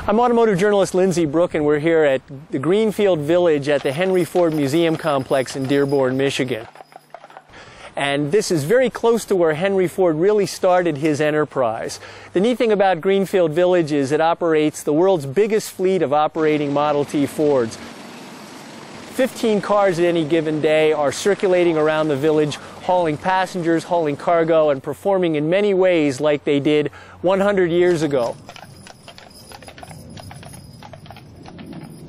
I'm automotive journalist Lindsay Brook, and we're here at the Greenfield Village at the Henry Ford Museum Complex in Dearborn, Michigan. And this is very close to where Henry Ford really started his enterprise. The neat thing about Greenfield Village is it operates the world's biggest fleet of operating Model T Fords. 15 cars at any given day are circulating around the village, hauling passengers, hauling cargo, and performing in many ways like they did 100 years ago.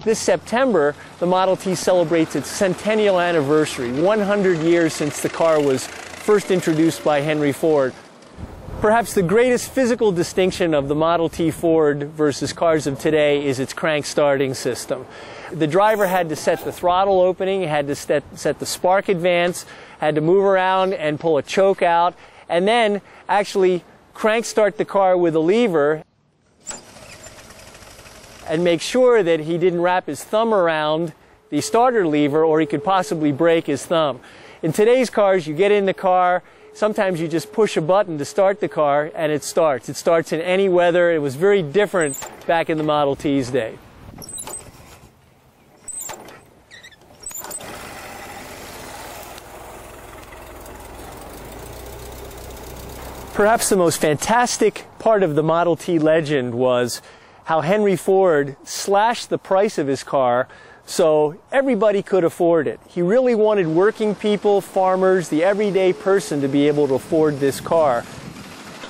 This September, the Model T celebrates its centennial anniversary, 100 years since the car was first introduced by Henry Ford. Perhaps the greatest physical distinction of the Model T Ford versus cars of today is its crank starting system. The driver had to set the throttle opening, had to set the spark advance, had to move around and pull a choke out, and then actually crank start the car with a lever and make sure that he didn't wrap his thumb around the starter lever or he could possibly break his thumb. In today's cars, you get in the car, sometimes you just push a button to start the car and it starts. It starts in any weather. It was very different back in the Model T's day. Perhaps the most fantastic part of the Model T legend was how Henry Ford slashed the price of his car so everybody could afford it. He really wanted working people, farmers, the everyday person to be able to afford this car,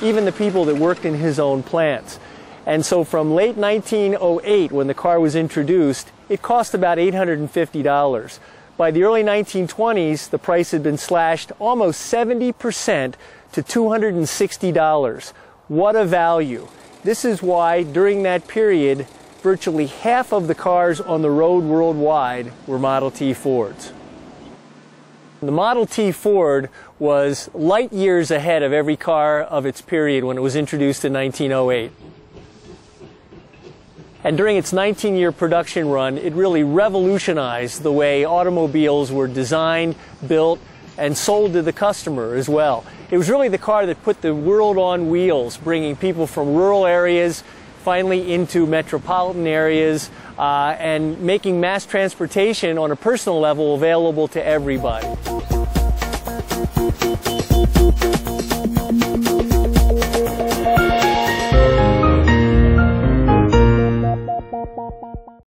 even the people that worked in his own plants. And so from late 1908, when the car was introduced, it cost about $850. By the early 1920s, the price had been slashed almost 70% to $260. What a value. This is why, during that period, virtually half of the cars on the road worldwide were Model T Fords. The Model T Ford was light years ahead of every car of its period when it was introduced in 1908. And during its 19-year production run, it really revolutionized the way automobiles were designed, built, and sold to the customer as well. It was really the car that put the world on wheels, bringing people from rural areas finally into metropolitan areas and making mass transportation on a personal level available to everybody.